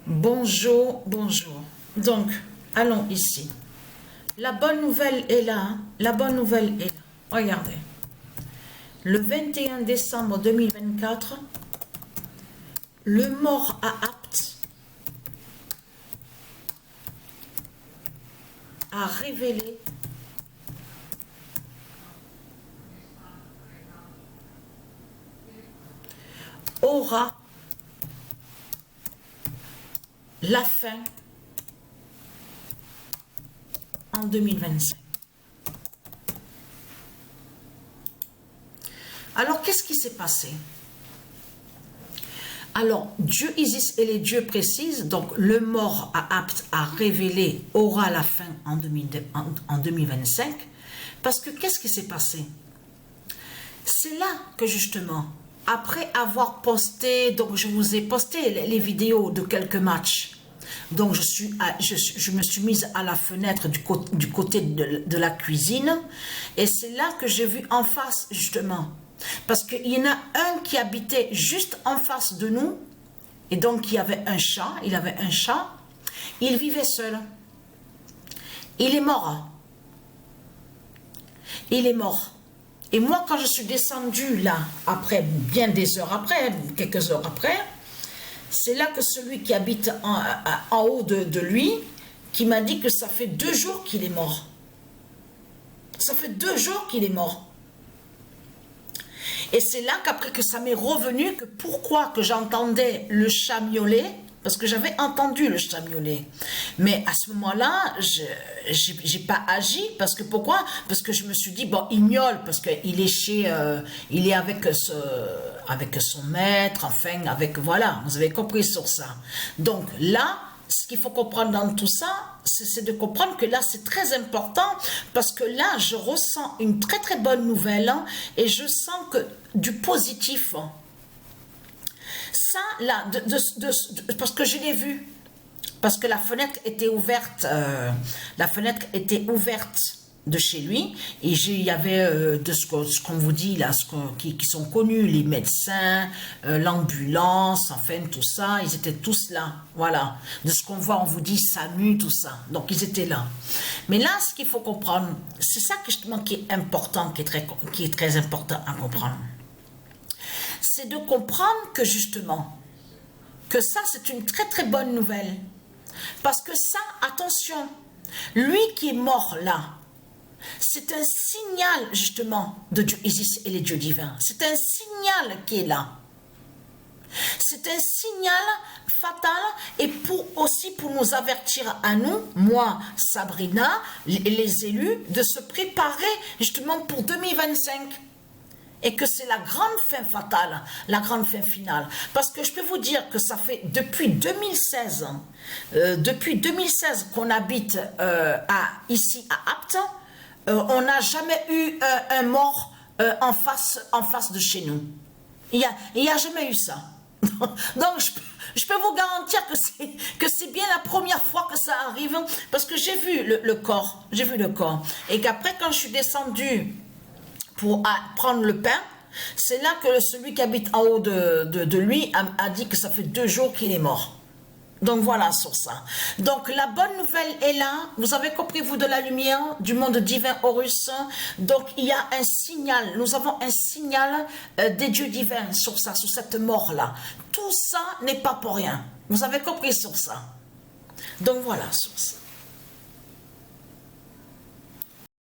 Bonjour, bonjour. Donc, allons ici. La bonne nouvelle est là. La bonne nouvelle est là. Regardez. Le 21 décembre 2024, le mort à Apt a révélé aura la fin en 2025. Alors, qu'est-ce qui s'est passé? Alors, Dieu Isis et les dieux précisent, donc le mort à Apt a révélé aura la fin en 2025, parce que qu'est-ce qui s'est passé? C'est là que justement, après avoir posté, donc je vous ai posté les vidéos de quelques matchs, donc je me suis mise à la fenêtre du côté de la cuisine, et c'est là que j'ai vu en face justement, parce qu'il y en a un qui habitait juste en face de nous, et donc il avait un chat, il vivait seul. Il est mort. Il est mort. Et moi, quand je suis descendue là, après, bien des heures après, quelques heures après, c'est là que celui qui habite en haut de lui, qui m'a dit que ça fait 2 jours qu'il est mort. Ça fait 2 jours qu'il est mort. Et c'est là qu'après que ça m'est revenu, que pourquoi que j'entendais le chat miauler, parce que j'avais entendu le chat miauler. Mais à ce moment-là, j'ai pas agi, parce que pourquoi? Parce que je me suis dit, bon, il miaule, parce qu'il est il est avec son maître, enfin, voilà, vous avez compris sur ça. Donc là, ce qu'il faut comprendre dans tout ça, c'est de comprendre que là, c'est très important, parce que là, je ressens une très très bonne nouvelle, hein, et je sens que du positif. Ça, là, parce que je l'ai vu, parce que la fenêtre était ouverte, de chez lui, et il y avait de ce qu'on vous dit là, qui sont connus, les médecins, l'ambulance, enfin tout ça, ils étaient tous là, voilà, de ce qu'on voit, on vous dit SAMU, tout ça, donc ils étaient là. Mais là, ce qu'il faut comprendre, c'est ça justement qui est important, qui est très important à comprendre, c'est de comprendre que justement, que ça c'est une très très bonne nouvelle, parce que ça, attention, lui qui est mort là, c'est un signal justement de Dieu Isis et les dieux divins. C'est un signal qui est là. C'est un signal fatal et aussi pour nous avertir à nous, moi, Sabrina, les élus, de se préparer justement pour 2025. Et que c'est la grande fin fatale, la grande fin finale. Parce que je peux vous dire que ça fait depuis 2016, qu'on habite ici à Apt, on n'a jamais eu un mort en face de chez nous. Il y a jamais eu ça. Donc je peux vous garantir que c'est bien la première fois que ça arrive, parce que j'ai vu le corps, et qu'après quand je suis descendue pour prendre le pain, c'est là que celui qui habite en haut de lui a dit que ça fait 2 jours qu'il est mort. Donc voilà sur ça. Donc la bonne nouvelle est là. Vous avez compris, vous, de la lumière, du monde divin Horus. Donc il y a un signal. Nous avons un signal des dieux divins sur ça, sur cette mort-là. Tout ça n'est pas pour rien. Vous avez compris sur ça. Donc voilà sur ça.